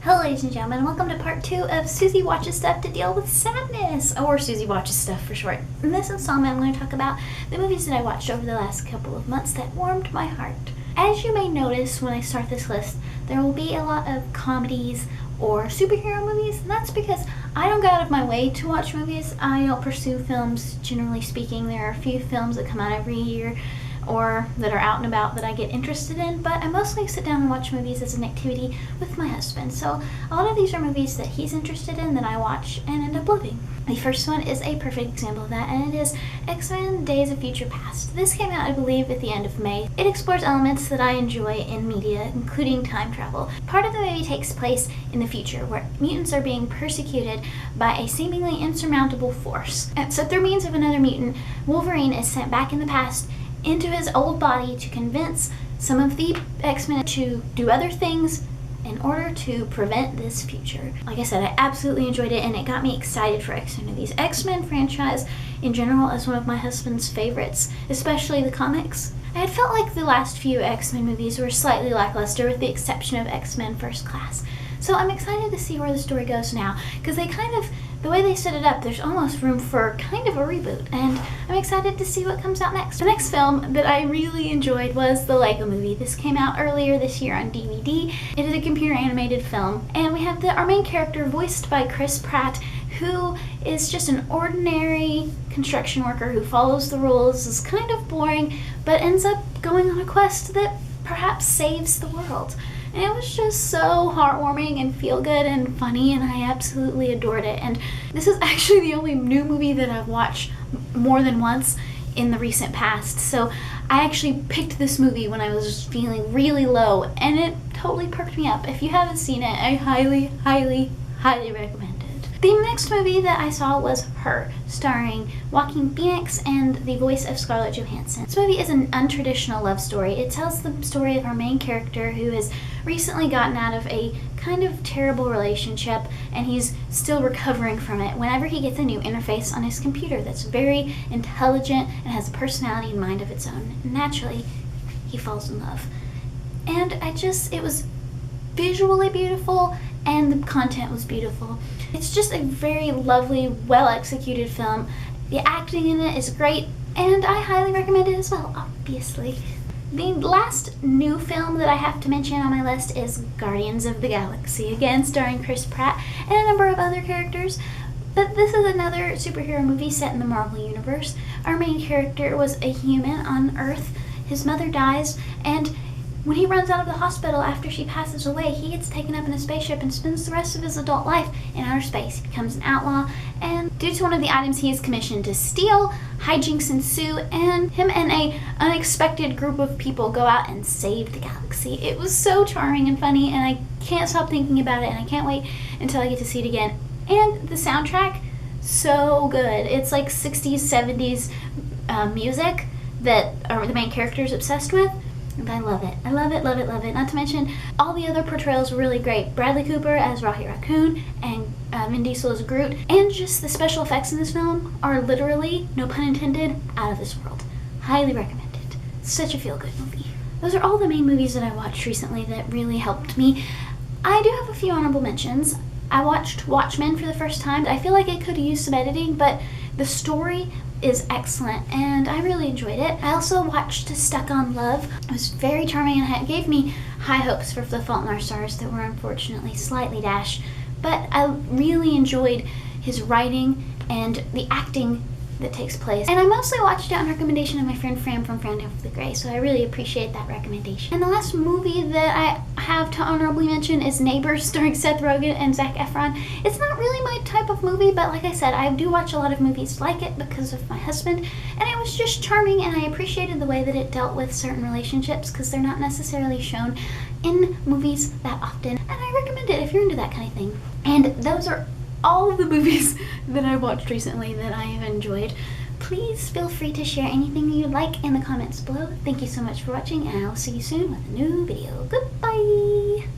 Hello ladies and gentlemen, and welcome to part 2 of Susie Watches Stuff to Deal with Sadness, or Susie Watches Stuff for short. In this installment I'm going to talk about the movies that I watched over the last couple of months that warmed my heart. As you may notice when I start this list, there will be a lot of comedies or superhero movies, and that's because I don't go out of my way to watch movies. I don't pursue films, generally speaking. There are a few films that come out every year or that are out and about that I get interested in, but I mostly sit down and watch movies as an activity with my husband. So a lot of these are movies that he's interested in that I watch and end up loving. The first one is a perfect example of that, and it is XMen Days of Future Past. This came out, I believe, at the end of May. It explores elements that I enjoy in media, including time travel. Part of the movie takes place in the future, where mutants are being persecuted by a seemingly insurmountable force. And so through means of another mutant, Wolverine is sent back in the past into his old body to convince some of the X-Men to do other things in order to prevent this future. Like I said, I absolutely enjoyed it, and it got me excited for X-Men movies. X-Men franchise in general is one of my husband's favorites, especially the comics. I had felt like the last few X-Men movies were slightly lackluster with the exception of X-Men First Class. So I'm excited to see where the story goes now, because the way they set it up, there's almost room for kind of a reboot, and I'm excited to see what comes out next. The next film that I really enjoyed was the Lego Movie. This came out earlier this year on DVD. It is a computer animated film, and we have our main character voiced by Chris Pratt, who is just an ordinary construction worker who follows the rules, is kind of boring, but ends up going on a quest that perhaps saves the world. And it was just so heartwarming and feel good and funny, and I absolutely adored it. And this is actually the only new movie that I've watched more than once in the recent past. So I actually picked this movie when I was feeling really low, and it totally perked me up. If you haven't seen it, I highly, highly, highly recommend it. The next movie that I saw was Her, starring Joaquin Phoenix and the voice of Scarlett Johansson. This movie is an untraditional love story. It tells the story of our main character who has recently gotten out of a kind of terrible relationship, and he's still recovering from it whenever he gets a new interface on his computer that's very intelligent and has a personality and mind of its own. Naturally, he falls in love. And it was visually beautiful, and the content was beautiful. It's just a very lovely, well-executed film. The acting in it is great, and I highly recommend it as well, obviously. The last new film that I have to mention on my list is Guardians of the Galaxy, again starring Chris Pratt and a number of other characters. But this is another superhero movie set in the Marvel Universe. Our main character was a human on Earth. His mother dies, and when he runs out of the hospital after she passes away, he gets taken up in a spaceship and spends the rest of his adult life in outer space. He becomes an outlaw, and due to one of the items he is commissioned to steal, hijinks ensue, and him and an unexpected group of people go out and save the galaxy. It was so charming and funny, and I can't stop thinking about it, and I can't wait until I get to see it again. And the soundtrack, so good. It's like 60s, 70s music that the main character is obsessed with. And I love it. I love it, love it, love it. Not to mention, all the other portrayals were really great. Bradley Cooper as Rocky Raccoon, and Vin Diesel as Groot. And just the special effects in this film are literally, no pun intended, out of this world. Highly recommend it. Such a feel-good movie. Those are all the main movies that I watched recently that really helped me. I do have a few honorable mentions. I watched Watchmen for the first time. I feel like it could have used some editing, but the story is excellent, and I really enjoyed it. I also watched Stuck on Love. It was very charming, and it gave me high hopes for The Fault in Our Stars that were unfortunately slightly dashed. But I really enjoyed his writing and the acting that takes place. And I mostly watched it on recommendation of my friend Fran from Fran of the Grey, so I really appreciate that recommendation. And the last movie that I have to honorably mention is Neighbors, starring Seth Rogen and Zac Efron. It's not really my type of movie, but like I said, I do watch a lot of movies like it because of my husband, and it was just charming, and I appreciated the way that it dealt with certain relationships because they're not necessarily shown in movies that often, and I recommend it if you're into that kind of thing. And those are all of the movies that I watched recently that I have enjoyed. Please feel free to share anything you'd like in the comments below. Thank you so much for watching, and I'll see you soon with a new video. Goodbye!